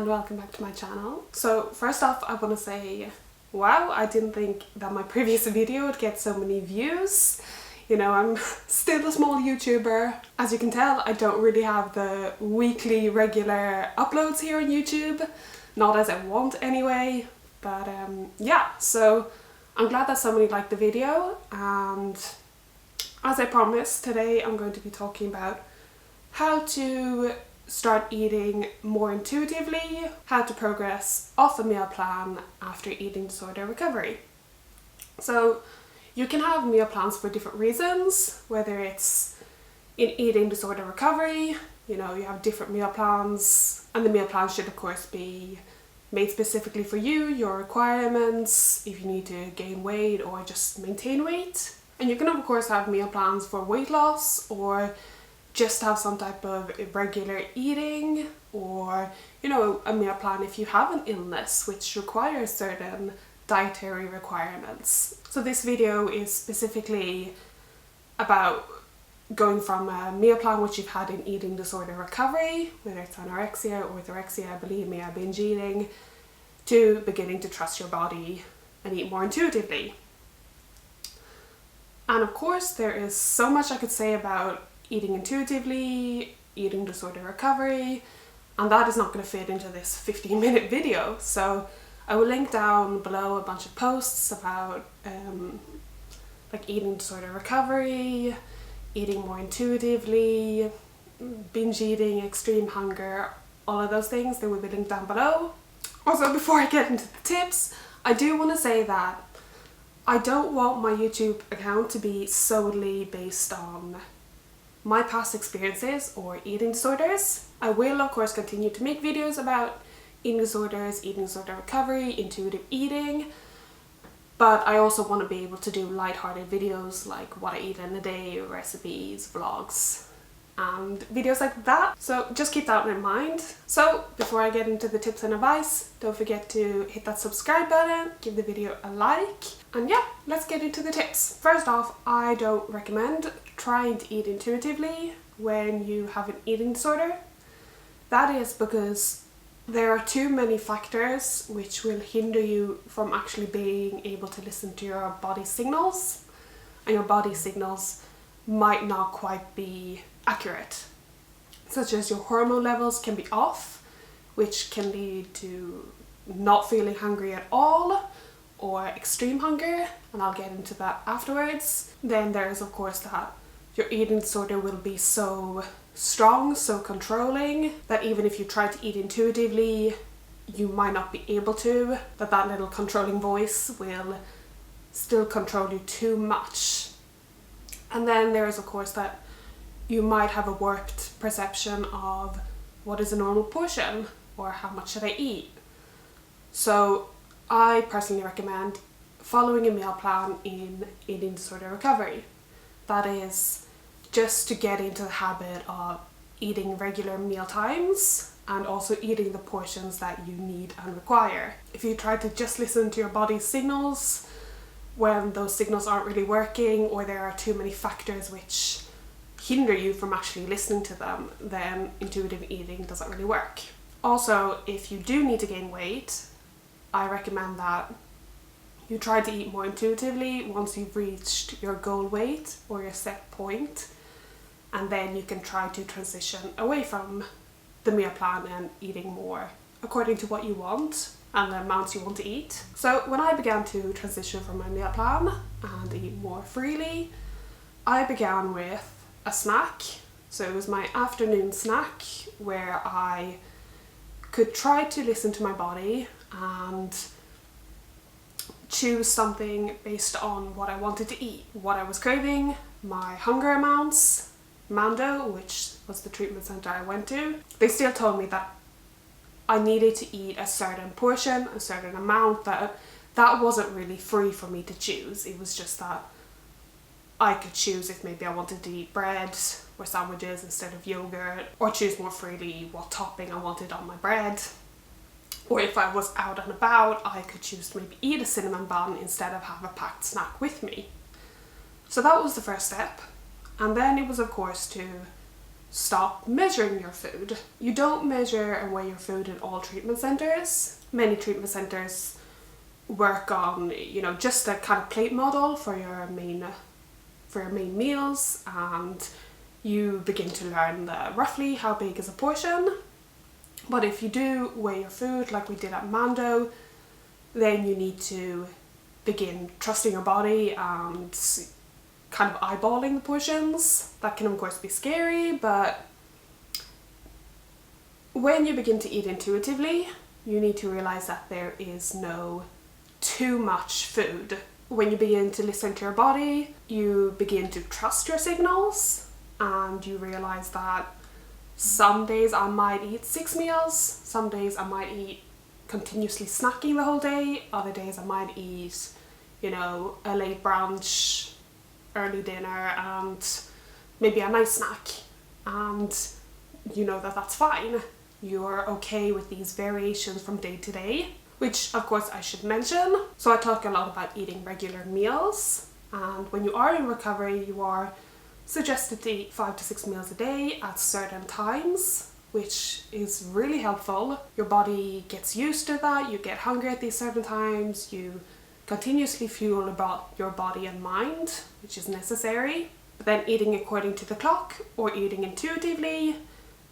and welcome back to my channel. So first off, I want to say, wow, I didn't think that my previous video would get so many views. You know, I'm still a small YouTuber. As you can tell, I don't really have the weekly regular uploads here on YouTube. Not as I want anyway, but yeah, so I'm glad that somebody liked the video, and as I promised, today I'm going to be talking about how to start eating more intuitively, how to progress off a meal plan after eating disorder recovery. So you can have meal plans for different reasons, whether it's in eating disorder recovery, you know, you have different meal plans, and the meal plan should of course be made specifically for you, your requirements, if you need to gain weight or just maintain weight. And you can of course have meal plans for weight loss, or just have some type of irregular eating, or, you know, a meal plan if you have an illness which requires certain dietary requirements. So this video is specifically about going from a meal plan which you've had in eating disorder recovery, whether it's anorexia, orthorexia, bulimia, binge eating, to beginning to trust your body and eat more intuitively. And of course there is so much I could say about eating intuitively, eating disorder recovery, and that is not going to fit into this 15-minute video. So I will link down below a bunch of posts about like eating disorder recovery, eating more intuitively, binge eating, extreme hunger, all of those things. They will be linked down below. Also, before I get into the tips, I do want to say that I don't want my YouTube account to be solely based on my past experiences or eating disorders. I will of course continue to make videos about eating disorders, eating disorder recovery, intuitive eating, but I also want to be able to do lighthearted videos like what I eat in a day, recipes, vlogs, and videos like that. So just keep that in mind. So before I get into the tips and advice, don't forget to hit that subscribe button, give the video a like, and yeah, let's get into the tips. First off, I don't recommend trying to eat intuitively when you have an eating disorder. That is because there are too many factors which will hinder you from actually being able to listen to your body signals, and your body signals might not quite be accurate, such as your hormone levels can be off, which can lead to not feeling hungry at all or extreme hunger, and I'll get into that afterwards. Then there is of course that your eating disorder will be so strong, so controlling, that even if you try to eat intuitively, you might not be able to, that little controlling voice will still control you too much. And then there is of course that you might have a warped perception of what is a normal portion or how much should I eat. So I personally recommend following a meal plan in eating disorder recovery. That is just to get into the habit of eating regular meal times and also eating the portions that you need and require. If you try to just listen to your body's signals when those signals aren't really working, or there are too many factors which hinder you from actually listening to them, then intuitive eating doesn't really work. Also, if you do need to gain weight, I recommend that you try to eat more intuitively once you've reached your goal weight or your set point, and then you can try to transition away from the meal plan and eating more according to what you want and the amounts you want to eat. So when I began to transition from my meal plan and eat more freely, I began with a snack. So it was my afternoon snack where I could try to listen to my body and choose something based on what I wanted to eat, what I was craving, my hunger amounts. Mando, which was the treatment center I went to, they still told me that I needed to eat a certain portion, a certain amount, that wasn't really free for me to choose. It was just that I could choose if maybe I wanted to eat bread or sandwiches instead of yogurt, or choose more freely what topping I wanted on my bread. Or if I was out and about, I could choose to maybe eat a cinnamon bun instead of have a packed snack with me. So that was the first step. And then it was of course to stop measuring your food. You don't measure and weigh your food in all treatment centres. Many treatment centres work on, just a kind of plate model for your main meals, and you begin to learn roughly how big is a portion. But if you do weigh your food like we did at Mando, then you need to begin trusting your body and kind of eyeballing the portions. That can of course be scary, but when you begin to eat intuitively, you need to realize that there is no too much food. When you begin to listen to your body, you begin to trust your signals, and you realize that some days I might eat 6 meals, some days I might eat continuously snacking the whole day, other days I might eat, a late brunch, early dinner, and maybe a nice snack. And you know that that's fine. You're okay with these variations from day to day, which of course I should mention. So I talk a lot about eating regular meals, and when you are in recovery, you are suggested to eat 5 to 6 meals a day at certain times, which is really helpful. Your body gets used to that, you get hungry at these certain times, you continuously fuel about your body and mind, which is necessary. But then eating according to the clock or eating intuitively,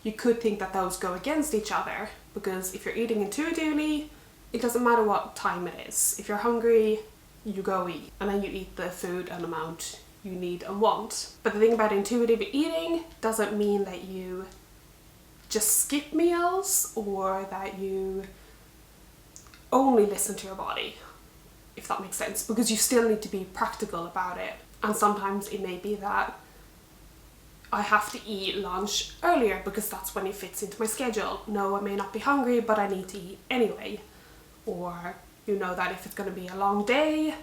you could think that those go against each other, because if you're eating intuitively, it doesn't matter what time it is. If you're hungry, you go eat, and then you eat the food and amount you need and want. But the thing about intuitive eating doesn't mean that you just skip meals or that you only listen to your body, if that makes sense, because you still need to be practical about it. And sometimes it may be that I have to eat lunch earlier because that's when it fits into my schedule. No, I may not be hungry, but I need to eat anyway. Or that if it's going to be a long day,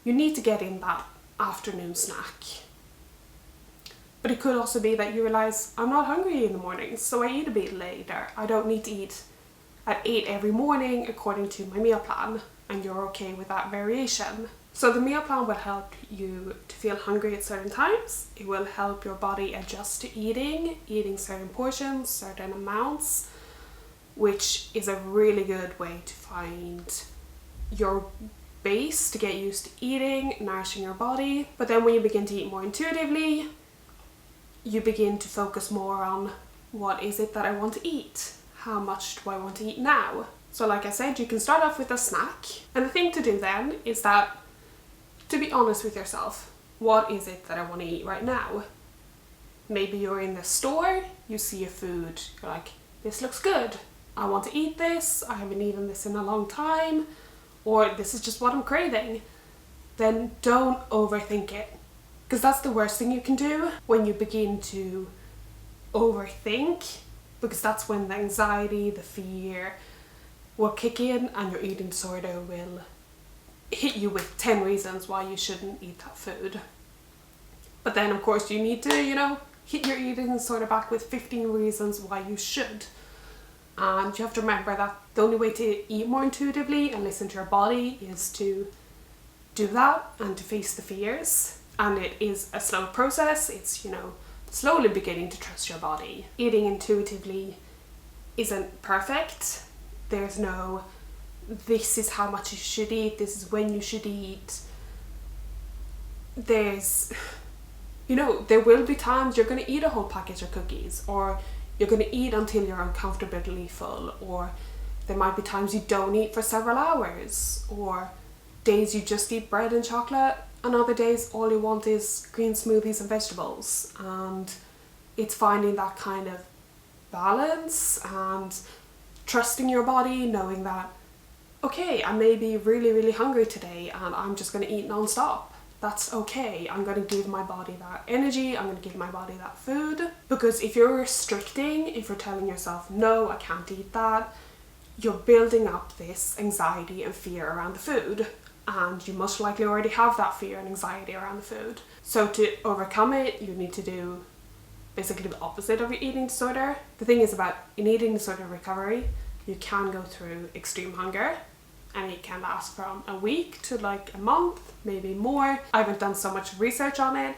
you need to get in that afternoon snack. But it could also be that you realize I'm not hungry in the morning, so I eat a bit later. I don't need to eat at 8 every morning according to my meal plan, and you're okay with that variation. So the meal plan will help you to feel hungry at certain times. It will help your body adjust to eating certain portions, certain amounts, which is a really good way to find your base to get used to eating, nourishing your body. But then when you begin to eat more intuitively, you begin to focus more on what is it that I want to eat? How much do I want to eat now? So like I said, you can start off with a snack. And the thing to do then is that to be honest with yourself. What is it that I want to eat right now? Maybe you're in the store, you see a food, you're like, this looks good. I want to eat this, I haven't eaten this in a long time, or this is just what I'm craving. Then don't overthink it. Because that's the worst thing you can do when you begin to overthink, because that's when the anxiety, the fear will kick in and your eating disorder will hit you with 10 reasons why you shouldn't eat that food. But then of course you need to, hit your eating disorder back with 15 reasons why you should. And you have to remember that the only way to eat more intuitively and listen to your body is to do that and to face the fears. And it is a slow process. It's, slowly beginning to trust your body. Eating intuitively isn't perfect. There's no, this is how much you should eat, this is when you should eat. There's, there will be times you're going to eat a whole package of cookies, or you're going to eat until you're uncomfortably full, or there might be times you don't eat for several hours, or days you just eat bread and chocolate, and other days all you want is green smoothies and vegetables. And it's finding that kind of balance and trusting your body, knowing that, okay, I may be really, really hungry today and I'm just going to eat non-stop. That's okay. I'm going to give my body that energy, I'm going to give my body that food. Because if you're restricting, if you're telling yourself, no, I can't eat that, you're building up this anxiety and fear around the food. And you most likely already have that fear and anxiety around the food. So to overcome it, you need to do basically the opposite of your eating disorder. The thing is about in eating disorder recovery, you can go through extreme hunger, and it can last from a week to like a month, maybe more. I haven't done so much research on it,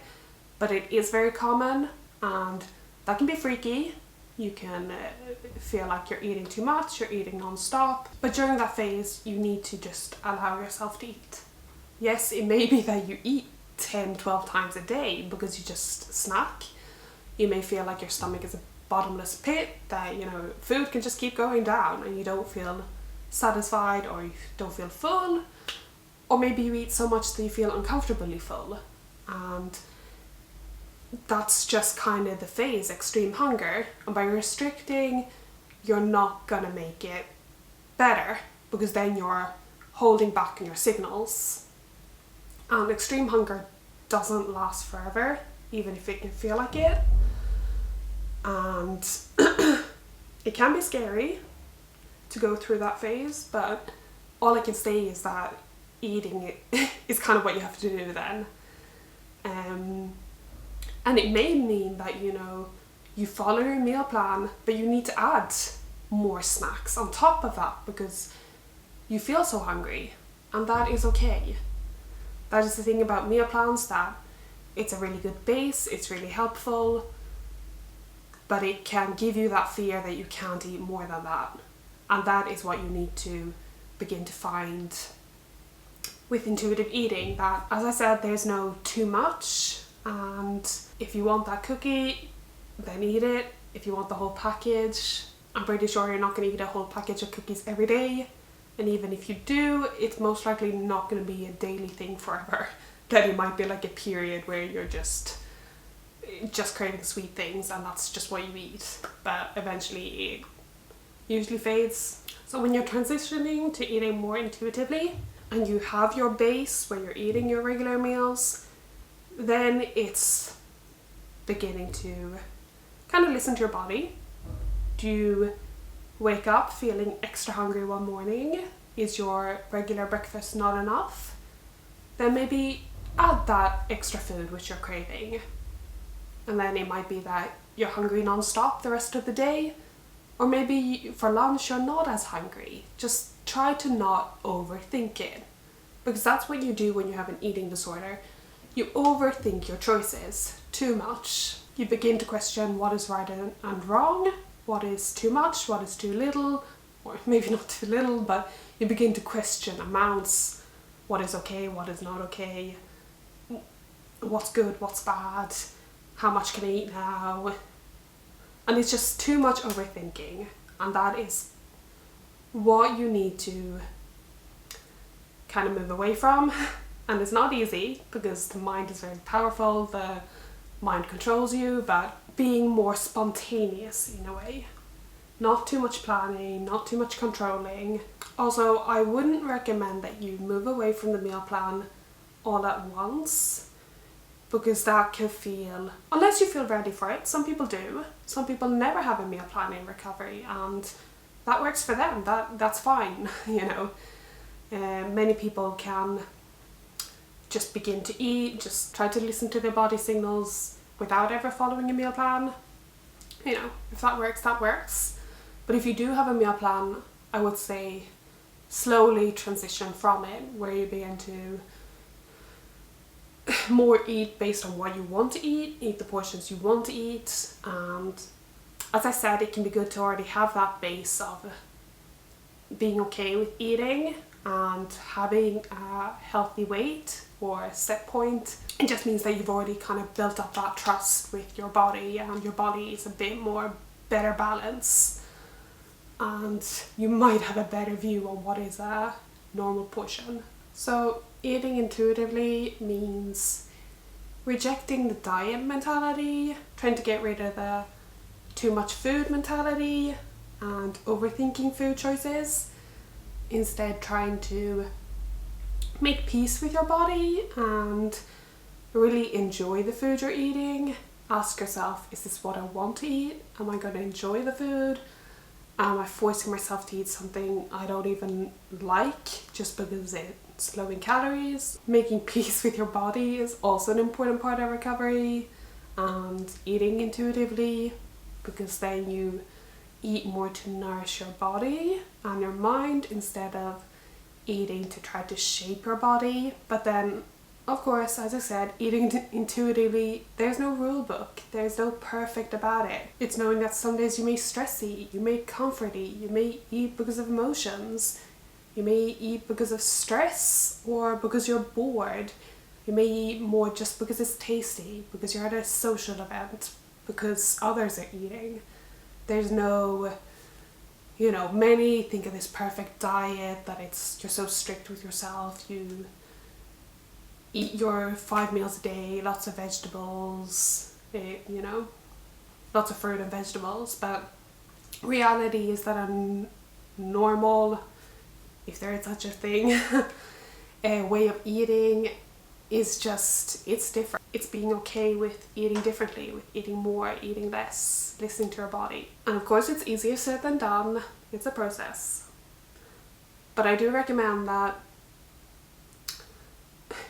but it is very common. And That can be freaky. You can feel like you're eating too much, you're eating non-stop. But during that phase, you need to just allow yourself to eat. Yes, it may be that you eat 10, 12 times a day because you just snack. You may feel like your stomach is a bottomless pit, that, you know, food can just keep going down and you don't feel satisfied or you don't feel full. Or maybe you eat so much that you feel uncomfortably full. And that's just kind of the phase, extreme hunger. And by restricting, you're not gonna make it better, because then you're holding back on your signals. And extreme hunger doesn't last forever, even if it can feel like it. And it can be scary to go through that phase, but all I can say is that eating it is kind of what you have to do then. And it may mean that, you know, you follow your meal plan, but you need to add more snacks on top of that because you feel so hungry, and that is okay. That is the thing about meal plans, that it's a really good base, it's really helpful, but it can give you that fear that you can't eat more than that. And that is what you need to begin to find with intuitive eating, that, as I said, there's no too much, and if you want that cookie, then eat it. If you want the whole package, I'm pretty sure you're not going to eat a whole package of cookies every day, and even if you do, it's most likely not going to be a daily thing forever. Then it might be like a period where you're just craving sweet things and that's just what you eat, but eventually it usually fades. So when you're transitioning to eating more intuitively and you have your base where you're eating your regular meals, then it's beginning to kind of listen to your body. Do you wake up feeling extra hungry one morning? Is your regular breakfast not enough? Then maybe add that extra food which you're craving. And then it might be that you're hungry non-stop the rest of the day, or maybe for lunch you're not as hungry. Just try to not overthink it, because that's what you do when you have an eating disorder. You overthink your choices too much. You begin to question what is right and wrong, what is too much, what is too little, or maybe not too little, but you begin to question amounts, what is okay, what is not okay, what's good, what's bad, how much can I eat now? And it's just too much overthinking, and that is what you need to kind of move away from. And it's not easy because the mind is very powerful, the mind controls you, but being more spontaneous in a way. Not too much planning, not too much controlling. Also, I wouldn't recommend that you move away from the meal plan all at once, because that can feel, unless you feel ready for it. Some people do. Some people never have a meal plan in recovery, and that works for them. That's fine, you know. Many people can just begin to eat, just try to listen to their body signals without ever following a meal plan. You know, if that works, that works. But if you do have a meal plan, I would say slowly transition from it, where you begin to more eat based on what you want to eat the portions you want to eat. And as I said, it can be good to already have that base of being okay with eating and having a healthy weight or a set point. It just means that you've already kind of built up that trust with your body, and your body is a bit more better balance, and you might have a better view on what is a normal portion. So eating intuitively means rejecting the diet mentality, trying to get rid of the too much food mentality and overthinking food choices. Instead, trying to make peace with your body and really enjoy the food you're eating. Ask yourself, is this what I want to eat? Am I going to enjoy the food? Am I forcing myself to eat something I don't even like just because it's low in calories? Making peace with your body is also an important part of recovery, and eating intuitively, because then you eat more to nourish your body and your mind instead of eating to try to shape your body. But then of course, as I said, eating intuitively, there's no rule book. There's no perfect about it. It's knowing that some days you may stress eat, you may comfort eat, you may eat because of emotions, you may eat because of stress or because you're bored. You may eat more just because it's tasty, because you're at a social event, because others are eating. There's no, many think of this perfect diet that you're so strict with yourself. You eat your 5 meals a day, lots of vegetables, lots of fruit and vegetables. But reality is that a normal, if there is such a thing, a way of eating is it's different. It's being okay with eating differently, with eating more, eating less, listening to your body. And of course it's easier said than done. It's a process. But I do recommend that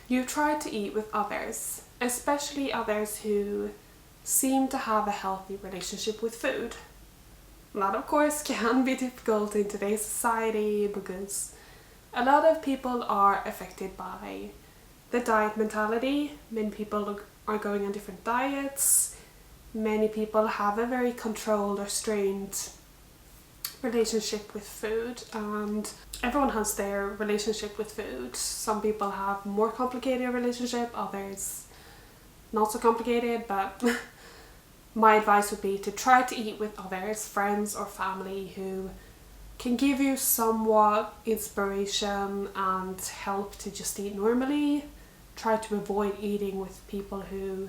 you try to eat with others, especially others who seem to have a healthy relationship with food. And that of course can be difficult in today's society because a lot of people are affected by the diet mentality. Many people are going on different diets. Many people have a very controlled or strained relationship with food, and everyone has their relationship with food. Some people have more complicated relationship, others not so complicated, but my advice would be to try to eat with others, friends or family who can give you somewhat inspiration and help to just eat normally. Try to avoid eating with people who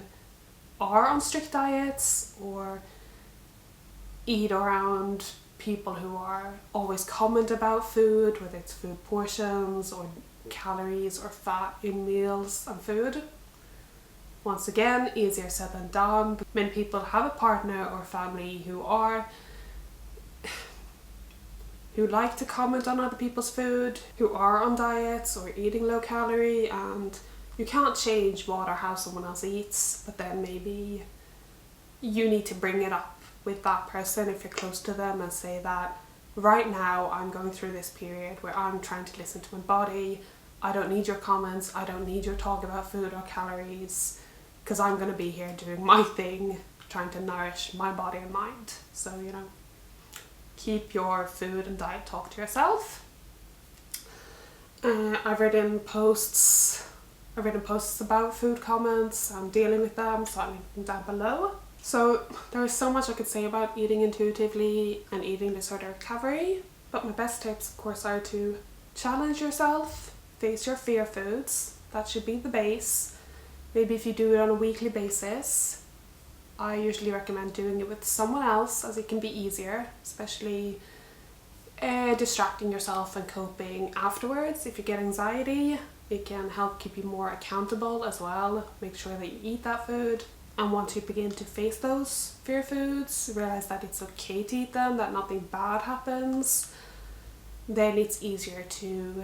are on strict diets, or eat around people who are always comment about food, whether it's food portions or calories or fat in meals and food. Once again, easier said than done. Many people have a partner or family who like to comment on other people's food, who are on diets or eating low calorie, and you can't change what or how someone else eats, but then maybe you need to bring it up with that person if you're close to them and say that right now I'm going through this period where I'm trying to listen to my body. I don't need your comments, I don't need your talk about food or calories, because I'm going to be here doing my thing, trying to nourish my body and mind. So, keep your food and diet talk to yourself. I've written posts about food comments and dealing with them, so I'll link them down below. So there is so much I could say about eating intuitively and eating disorder recovery, but my best tips of course are to challenge yourself, face your fear foods. That should be the base. Maybe if you do it on a weekly basis, I usually recommend doing it with someone else, as it can be easier, especially distracting yourself and coping afterwards. If you get anxiety, it can help keep you more accountable as well. Make sure that you eat that food. And once you begin to face those fear foods, realize that it's okay to eat them, that nothing bad happens, then it's easier to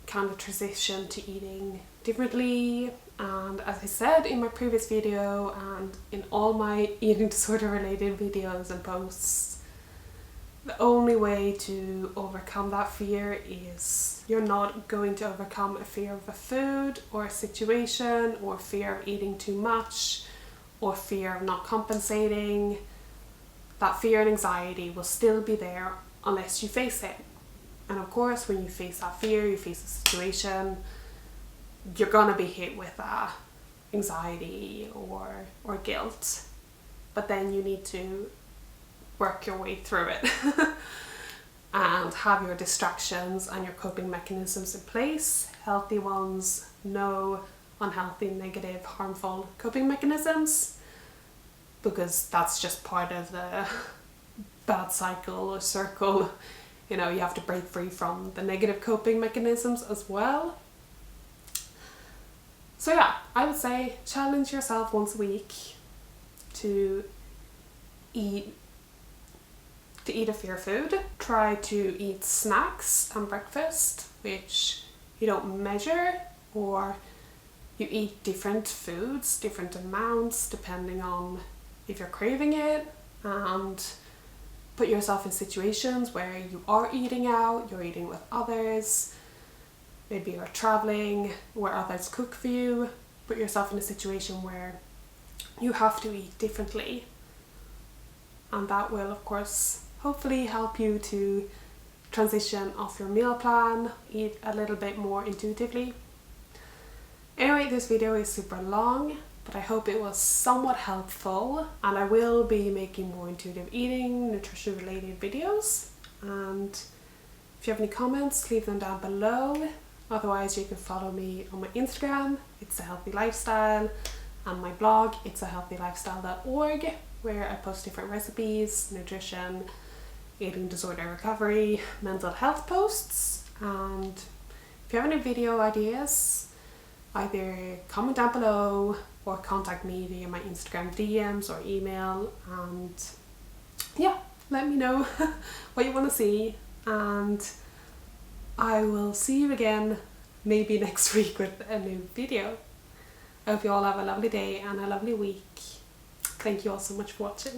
kind of transition to eating differently. And as I said in my previous video and in all my eating disorder related videos and posts, the only way to overcome that fear is you're not going to overcome a fear of a food or a situation, or fear of eating too much, or fear of not compensating. That fear and anxiety will still be there unless you face it. And of course, when you face that fear, you face the situation, you're gonna be hit with anxiety or guilt. But then you need to work your way through it and have your distractions and your coping mechanisms in place. Healthy ones, no unhealthy, negative, harmful coping mechanisms, because that's just part of the bad cycle or circle. You have to break free from the negative coping mechanisms as well. So yeah, I would say challenge yourself once a week to eat a fear food. Try to eat snacks and breakfast which you don't measure, or you eat different foods, different amounts depending on if you're craving it, and put yourself in situations where you are eating out, you're eating with others. maybe you're traveling where others cook for you, put yourself in a situation where you have to eat differently. And that will, of course, hopefully help you to transition off your meal plan, eat a little bit more intuitively. Anyway, this video is super long, but I hope it was somewhat helpful, and I will be making more intuitive eating, nutrition related videos. And if you have any comments, leave them down below. Otherwise, you can follow me on my Instagram, It's a Healthy Lifestyle, and my blog, itsahealthylifestyle.org, where I post different recipes, nutrition, eating disorder recovery, mental health posts. And if you have any video ideas, either comment down below or contact me via my Instagram DMs or email, and yeah, let me know what you want to see. And I will see you again maybe next week with a new video. I hope you all have a lovely day and a lovely week. Thank you all so much for watching.